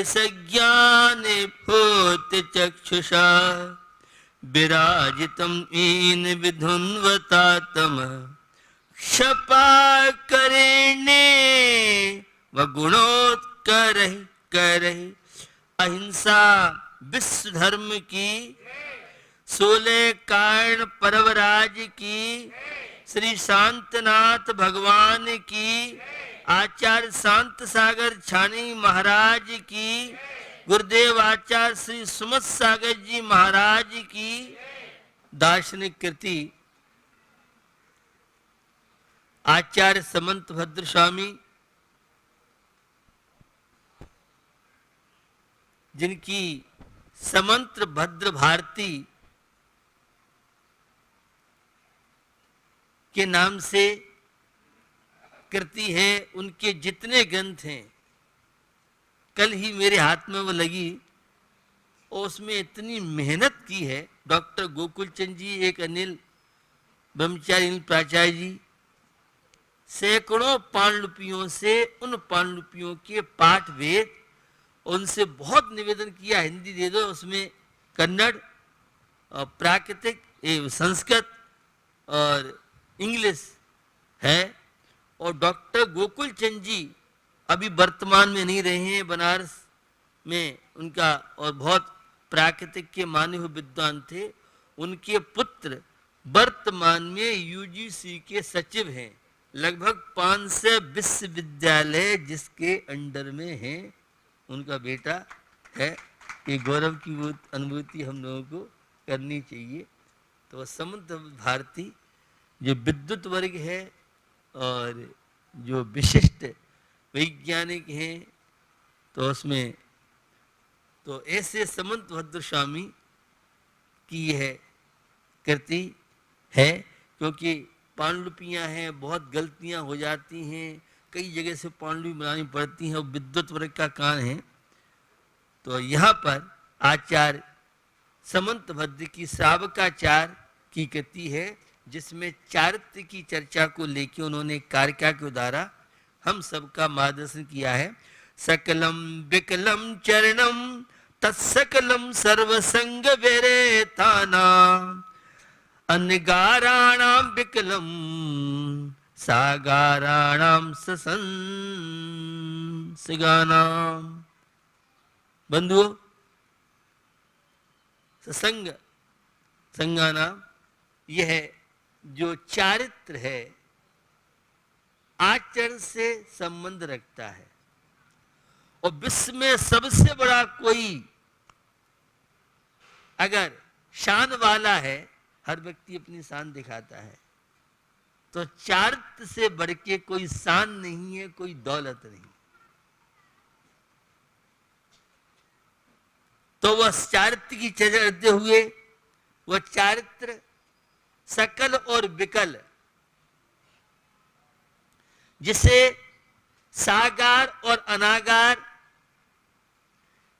सज्ञाने भूत चक्षुषा विराजितम ईन विधुन्वतातम क्षपाकरेणे व गुणोत्करः करः। अहिंसा विश्व धर्म की, 16 कारण परवराज की, श्री शांतनाथ भगवान की, आचार्य शांत सागर छानी महाराज की, गुरुदेव आचार्य श्री सुमत सागर जी महाराज की दार्शनिक कृति आचार्य समंत भद्र स्वामी, जिनकी समंत भद्र भारती के नाम से कृति है। उनके जितने ग्रंथ हैं, कल ही मेरे हाथ में वो लगी और उसमें इतनी मेहनत की है। डॉक्टर गोकुल चंद जी, एक अनिल ब्रह्मचारी अनिल प्राचार्य जी, सैकड़ों पांडुलिपियों से उन पांडुलिपियों के पाठ वेद, उनसे बहुत निवेदन किया हिंदी दे दो, उसमें कन्नड़ और प्राकृतिक संस्कृत और इंग्लिश है। और डॉक्टर गोकुल चंद जी अभी वर्तमान में नहीं रहे हैं, बनारस में उनका, और बहुत प्राकृतिक के माने हुए विद्वान थे। उनके पुत्र वर्तमान में यूजीसी के सचिव हैं। लगभग 500 विश्वविद्यालय जिसके अंडर में हैं, उनका बेटा है। ये गौरव की वो अनुभूति हम लोगों को करनी चाहिए। तो समंत भारती जो विद्युत वर्ग है और जो विशिष्ट वैज्ञानिक हैं, तो उसमें तो ऐसे समंत भद्र स्वामी की यह कृति है। क्योंकि पांडुलिपियाँ हैं, बहुत गलतियाँ हो जाती हैं, कई जगह से पांडुलिपि बनानी पड़ती हैं और विद्युत वर्ग का काम है। तो यहाँ पर आचार्य समंत भद्र की श्रावकाचार की कृति है, जिसमें चारित्र की चर्चा को लेकर उन्होंने कारिका के द्वारा हम सबका मार्गदर्शन किया है। सकलम विकलम चरणम तत्सकलम सर्वसंग विरेताना अनगाराणाम विकलम सागाराणाम ससंसगानाम। बंधुओं, ससंग संगानाम, यह जो चारित्र है आचरण से संबंध रखता है। और विश्व में सबसे बड़ा कोई अगर शान वाला है, हर व्यक्ति अपनी शान दिखाता है, तो चारित्र से बढ़ के कोई शान नहीं है, कोई दौलत नहीं। तो वह चारित्र की चर्चा करते हुए वह चारित्र सकल और विकल, जिसे सागार और अनागार,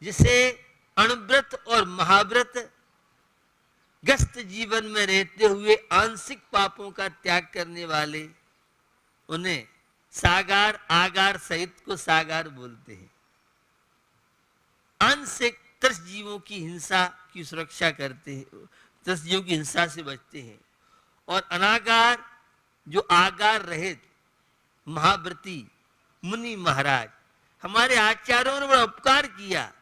जिसे अणुव्रत और महाव्रत, ग्रस्त जीवन में रहते हुए आंशिक पापों का त्याग करने वाले, उन्हें सागार आगार सहित को सागार बोलते हैं। आंशिक त्रस्त जीवों की हिंसा की सुरक्षा करते हैं, त्रस्त जीवों की हिंसा से बचते हैं। और अनागार जो आगार रहित महाव्रती मुनि महाराज, हमारे आचार्यों ने बड़ा उपकार किया।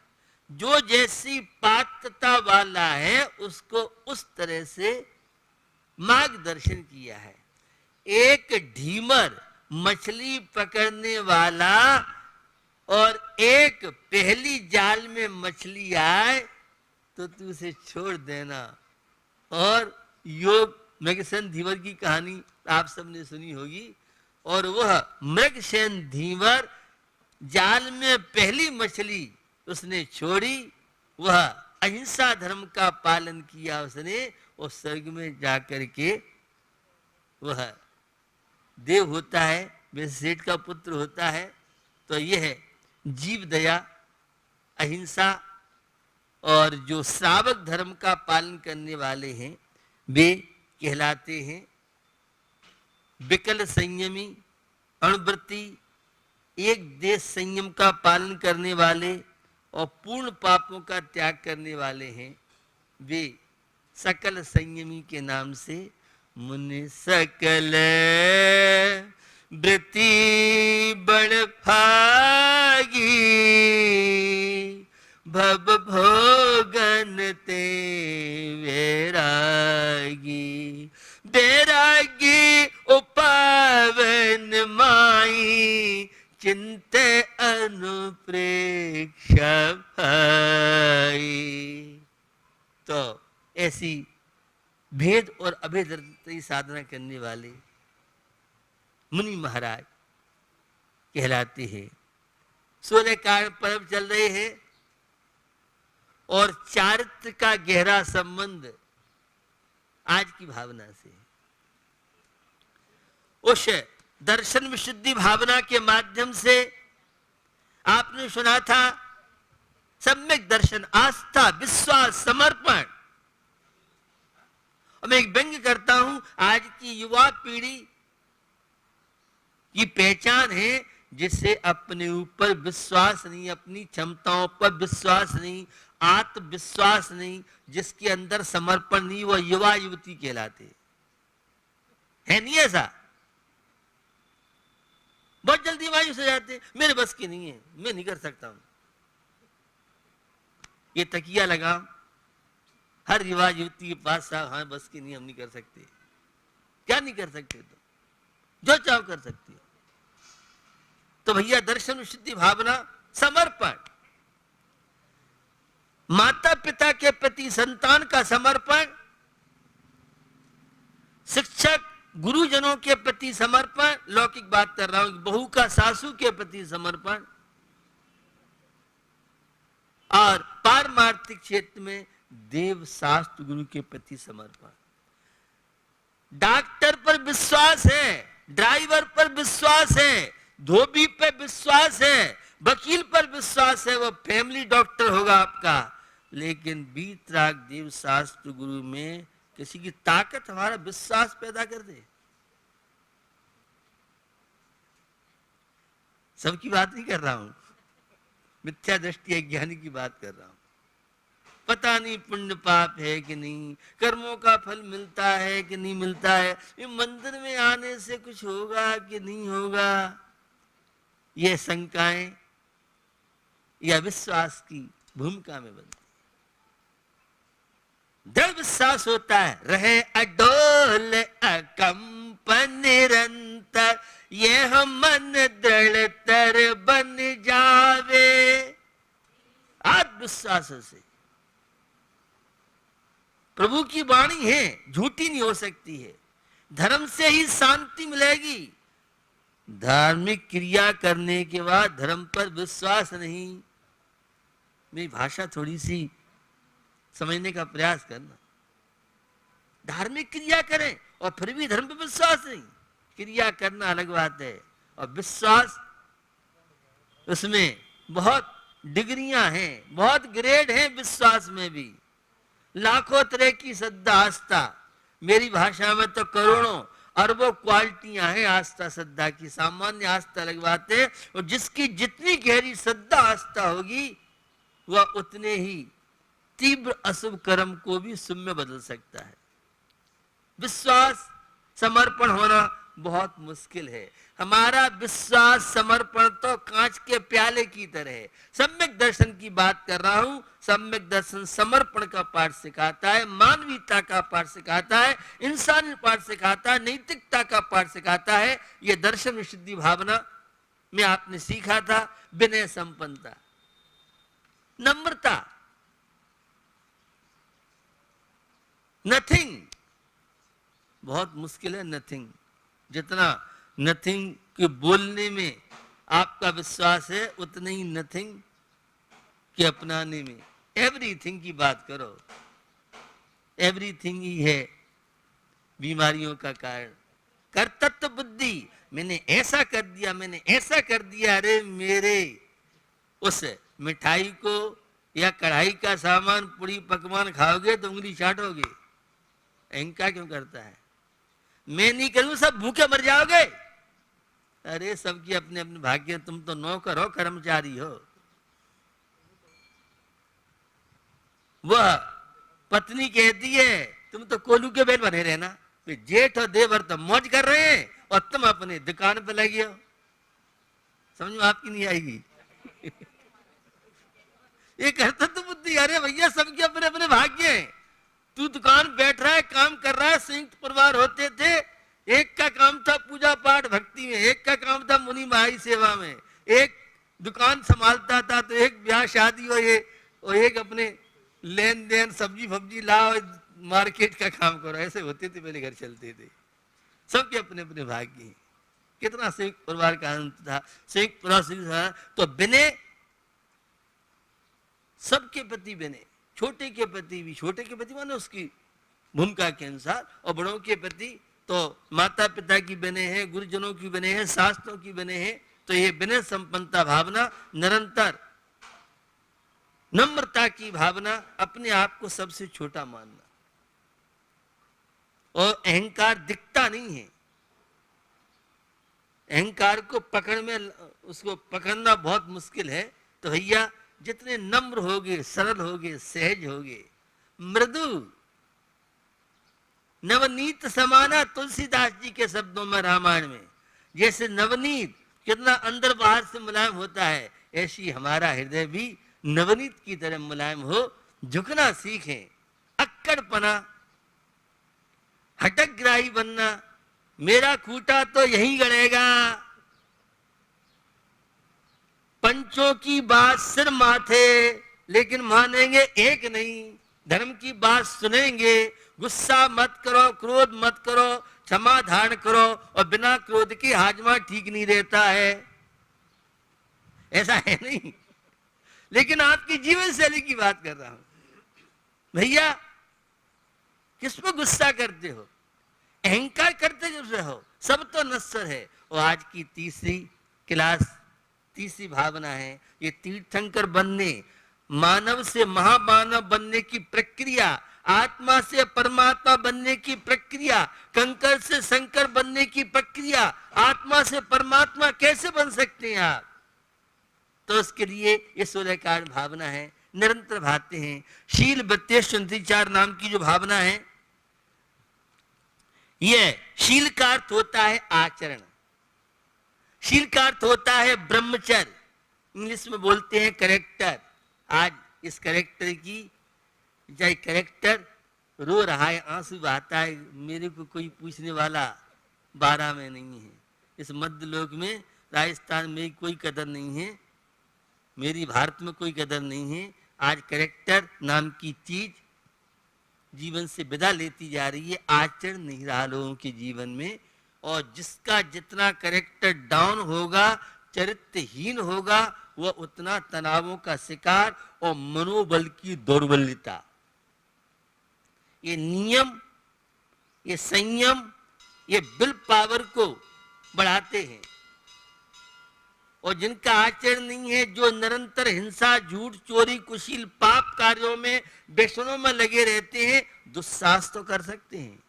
जो जैसी पात्रता वाला है उसको उस तरह से मार्गदर्शन किया है। एक ढीमर मछली पकड़ने वाला और एक पहली जाल में मछली आए तो तू उसे छोड़ देना। और योग मृगसेन धीवर की कहानी आप सबने सुनी होगी। और वह मृगसेन धीवर जाल में पहली मछली उसने छोड़ी, वह अहिंसा धर्म का पालन किया उसने, और स्वर्ग में जाकर के वह देव होता है, वैसे सेठ का पुत्र होता है। तो यह जीव दया, अहिंसा और जो श्रावक धर्म का पालन करने वाले हैं वे कहलाते हैं विकल संयमी, अणुव्रती, एक देश संयम का पालन करने वाले और पूर्ण पापों का त्याग करने वाले हैं, वे सकल संयमी के नाम से मुनि सकल वृत्ति बड़ भागी, भव भोगन ते वैरागी, वैरागी उपावन माई, चिंते अनुप्रेक्ष भाई। तो ऐसी भेद और अभेद की साधना करने वाले मुनि महाराज कहलाते हैं। 16 कारण पर्व चल रहे हैं और चारित्र का गहरा संबंध आज की भावना से। उस दर्शन विशुद्धि भावना के माध्यम से आपने सुना था सम्यक दर्शन, आस्था, विश्वास, समर्पण। और मैं एक व्यंग्य करता हूं, आज की युवा पीढ़ी की पहचान है जिससे अपने ऊपर विश्वास नहीं, अपनी क्षमताओं पर विश्वास नहीं, आत्मविश्वास नहीं, जिसके अंदर समर्पण नहीं, वह युवा युवती कहलाते है। नहीं ऐसा? बहुत जल्दी मायूस हो जाते, मेरे बस की नहीं है, मैं नहीं कर सकता हूं। ये तकिया लगा हर युवा युवती के पास, साहब हाँ बस की नहीं, हम नहीं कर सकते। क्या नहीं कर सकते? तो जो चाहो कर सकते हो। तो भैया दर्शन विशुद्धि भावना, समर्पण, माता पिता के प्रति संतान का समर्पण, शिक्षक गुरुजनों के प्रति समर्पण, लौकिक बात कर रहा हूं, बहू का सासू के प्रति समर्पण, और पारमार्थिक क्षेत्र में देव शास्त्र गुरु के प्रति समर्पण। डॉक्टर पर विश्वास है, ड्राइवर पर विश्वास है, धोबी पर विश्वास है, वकील पर विश्वास है, वो फैमिली डॉक्टर होगा आपका। लेकिन वीतराग देव शास्त्र गुरु में किसी की ताकत हमारा विश्वास पैदा कर दे। सबकी बात नहीं कर रहा हूं, मिथ्या दृष्टि अज्ञानी की बात कर रहा हूं। पता नहीं पुण्य पाप है कि नहीं, कर्मों का फल मिलता है कि नहीं मिलता है, ये मंदिर में आने से कुछ होगा कि नहीं होगा, ये शंकाएं या विश्वास की भूमिका में बनती। दृढ़ विश्वास होता है, रहे अडोल अकंप निरंतर, यह मन दृढ़तर बन जावे। आत्मविश्वास से प्रभु की वाणी है, झूठी नहीं हो सकती है। धर्म से ही शांति मिलेगी। धार्मिक क्रिया करने के बाद धर्म पर विश्वास नहीं। मेरी भाषा थोड़ी सी समझने का प्रयास करना। धार्मिक क्रिया करें और फिर भी धर्म पर विश्वास नहीं, क्रिया करना अलग बात है। और विश्वास, उसमें बहुत डिग्रियां हैं, बहुत ग्रेड हैं विश्वास में भी। लाखों तरह की श्रद्धा आस्था, मेरी भाषा में तो करोड़ों अरबों क्वालिटियां हैं आस्था श्रद्धा की। सामान्य आस्था अलग बात है, और जिसकी जितनी गहरी श्रद्धा आस्था होगी वह उतने ही तीव्र अशुभ कर्म को भी शुभ में बदल सकता है। विश्वास समर्पण होना बहुत मुश्किल है। हमारा विश्वास समर्पण तो कांच के प्याले की तरह है। सम्यक दर्शन की बात कर रहा हूं। सम्यक दर्शन समर्पण का पाठ सिखाता है, मानवीयता का पाठ सिखाता है, इंसानी पाठ सिखाता है, नैतिकता का पाठ सिखाता है। यह दर्शन विशुद्धि भावना में आपने सीखा था विनय संपन्नता, नम्रता, नथिंग। बहुत मुश्किल है नथिंग। जितना नथिंग के बोलने में आपका विश्वास है, उतना ही नथिंग के अपनाने में। एवरीथिंग की बात करो, एवरीथिंग ही है बीमारियों का कारण। कर्तृत्व बुद्धि, मैंने ऐसा कर दिया, मैंने ऐसा कर दिया। अरे मेरे उस मिठाई को या कढ़ाई का सामान, पूरी पकवान खाओगे तो उंगली चाटोगे। अहंकार क्यों करता है? मैं नहीं करूं, सब भूखे मर जाओगे। अरे सबकी अपने अपने भाग्य, तुम तो नौकर हो, कर्मचारी हो। वह पत्नी कहती है तुम तो कोलू के बैल बने रहना, जेठ और देवर तो मौज कर रहे हैं और तुम अपने दुकान पर लगे हो। समझ में आपकी नहीं आएगी। ये कहता तो बुद्धि, अरे भैया सबके अपने अपने भाग्य हैं। तू दुकान बैठ रहा है, काम कर रहा है। संयुक्त परिवार होते थे, एक का काम था पूजा पाठ भक्ति में, एक का काम था मुनि माई सेवा में, एक दुकान संभालता था, तो एक ब्याह शादी और एक अपने लेन देन सब्जी फब्जी लाओ मार्केट का काम करो। ऐसे होते थे पहले, घर चलते थे। सबके अपने अपने भाग्य हैं। कितना संयुक्त परिवार का आनंद था। संयुक्त परिवार तो बने, सबके प्रति बने, छोटे के प्रति भी, छोटे के प्रति माने उसकी भूमिका के अनुसार, और बड़ों के प्रति तो माता पिता की बने हैं, गुरुजनों की बने हैं, शास्त्रों की बने हैं। तो ये विनय संपन्नता भावना, निरंतर नम्रता की भावना, अपने आप को सबसे छोटा मानना, और अहंकार दिखता नहीं है। अहंकार को पकड़ में, उसको पकड़ना बहुत मुश्किल है। तो भैया जितने नम्र होगे, सरल होगे, सहज होगे, मृदु, नवनीत समाना, तुलसीदास जी के शब्दों में रामायण में, जैसे नवनीत कितना अंदर बाहर से मुलायम होता है, ऐसी हमारा हृदय भी नवनीत की तरह मुलायम हो। झुकना सीखें, अक्कड़पना, हटकग्राही बनना, मेरा खूंटा तो यही गड़ेगा, पंचों की बात सिर माथे, लेकिन मानेंगे एक नहीं। धर्म की बात सुनेंगे, गुस्सा मत करो, क्रोध मत करो, क्षमा धारण करो, और बिना क्रोध के हाजमा ठीक नहीं रहता है। ऐसा है नहीं, लेकिन आपकी जीवन शैली की बात कर रहा हूं। भैया किस पे गुस्सा करते हो, अहंकार करते जो रहो, सब तो नश्वर है। और आज की तीसरी क्लास, तीसरी भावना है, ये तीर्थंकर बनने, मानव से महामानव बनने की प्रक्रिया, आत्मा से परमात्मा बनने की प्रक्रिया, कंकर से शंकर बनने की प्रक्रिया, आत्मा से परमात्मा कैसे बन सकते हैं आप? तो उसके लिए ये 16 कारण भावना है, निरंतर भाते हैं। शील बत्तेश्वर नाम की जो भावना है, यह शील का अर्थ होता है आचरण, शील का अर्थ होता है ब्रह्मचर्य, इंग्लिश में बोलते हैं करेक्टर। आज इस करेक्टर की, चाहे करेक्टर रो रहा है, आंसू बहाता है, मेरे को कोई पूछने वाला 12 में नहीं है। इस मध्य लोक में, राजस्थान में कोई कदर नहीं है, मेरी भारत में कोई कदर नहीं है। आज करेक्टर नाम की चीज जीवन से विदा लेती जा रही है, आचरण नहीं रहा लोगों के जीवन में। और जिसका जितना करेक्टर डाउन होगा, चरित्रहीन होगा, वह उतना तनावों का शिकार और मनोबल की दौर्बल्यता। ये नियम, ये संयम, ये विल पावर को बढ़ाते हैं। और जिनका आचरण नहीं है, जो निरंतर हिंसा, झूठ, चोरी, कुशील, पाप कार्यों में, व्यसनों में लगे रहते हैं, दुस्साहस तो कर सकते हैं,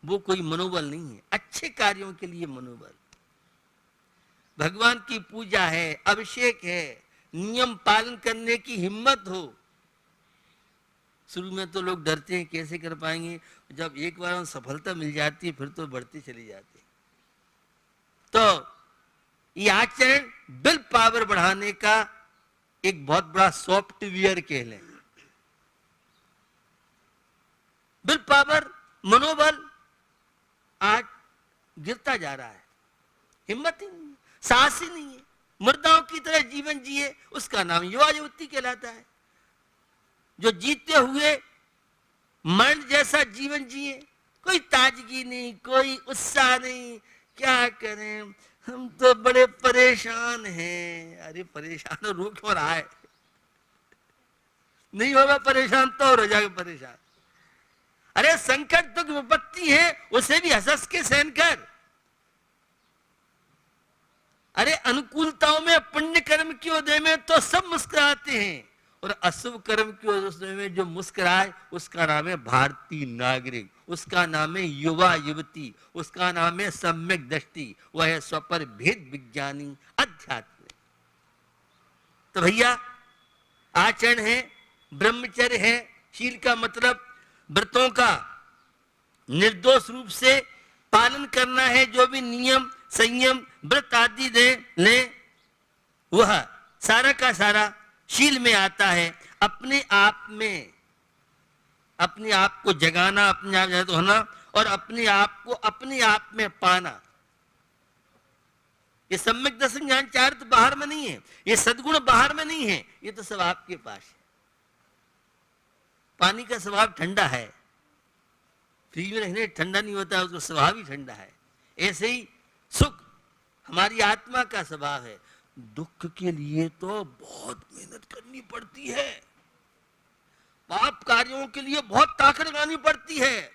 वो कोई मनोबल नहीं है। अच्छे कार्यों के लिए मनोबल, भगवान की पूजा है, अभिषेक है, नियम पालन करने की हिम्मत हो। शुरू में तो लोग डरते हैं, कैसे कर पाएंगे, जब एक बार सफलता मिल जाती है फिर तो बढ़ती चली जाती है। तो ये आचरण विल पावर बढ़ाने का एक बहुत बड़ा सॉफ्टवेयर कह लें। विल पावर, मनोबल आज गिरता जा रहा है, हिम्मत ही नहीं, साहस ही नहीं है। मुर्दाओं की तरह जीवन जिए, उसका नाम युवा युवती कहलाता है। जो जीते हुए मरण जैसा जीवन जिए, कोई ताजगी नहीं, कोई उत्साह नहीं, क्या करें, हम तो बड़े परेशान हैं। अरे परेशान रो क्यों रहा है? नहीं होगा परेशान तो और हो जाएगा परेशान। अरे संकट तो विपत्ति है, उसे भी हंस के सहन कर। अरे अनुकूलताओं में, पुण्य कर्म के उदय में तो सब मुस्कुराते हैं, और अशुभ कर्म के उदय में जो मुस्कुराए उसका नाम है भारतीय नागरिक, उसका नाम है युवा युवती, उसका नाम है सम्यक दृष्टि, वह है स्वपर भेद विज्ञानी अध्यात्म। तो भैया आचरण है, ब्रह्मचर्य है। शील का मतलब व्रतों का निर्दोष रूप से पालन करना है। जो भी नियम संयम व्रत आदि ले वह सारा का सारा शील में आता है। अपने आप में अपने आप को जगाना, अपने आप जागृत होना और अपने आप को अपने आप में पाना। ये सम्यक दर्शन ज्ञान चार तो बाहर में नहीं है, ये सद्गुण बाहर में नहीं है, ये तो सब आपके पास है। पानी का स्वभाव ठंडा है, फ्रिज में रखने ठंडा नहीं होता, उसका स्वभाव ही ठंडा है। ऐसे ही सुख हमारी आत्मा का स्वभाव है। दुख के लिए तो बहुत मेहनत करनी पड़ती है, पाप कार्यों के लिए बहुत ताकत लगानी पड़ती है।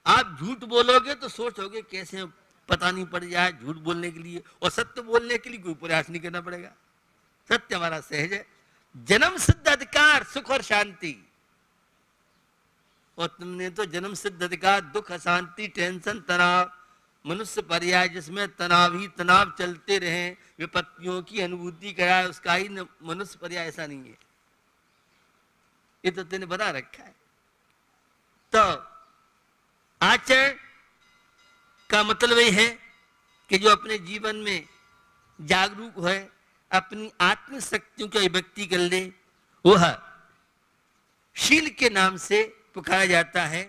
आप झूठ बोलोगे तो सोचोगे कैसे पता नहीं पड़ जाए झूठ बोलने के लिए, और सत्य बोलने के लिए कोई प्रयास नहीं करना पड़ेगा। सत्य हमारा सहज है, जन्म सिद्ध अधिकार सुख और शांति। और तुमने तो जन्म सिद्ध अधिकार दुख अशांति टेंशन तनाव मनुष्य पर्याय जिसमें तनाव ही तनाव चलते रहे, विपत्तियों की अनुभूति कराए, उसका ही मनुष्य पर्याय ऐसा नहीं है। ये तो तेने बता रखा है। तो आचरण का मतलब यह है कि जो अपने जीवन में जागरूक है, अपनी आत्म शक्तियों की अभिव्यक्ति कर ले, वह शील के नाम से पुकारा जाता है।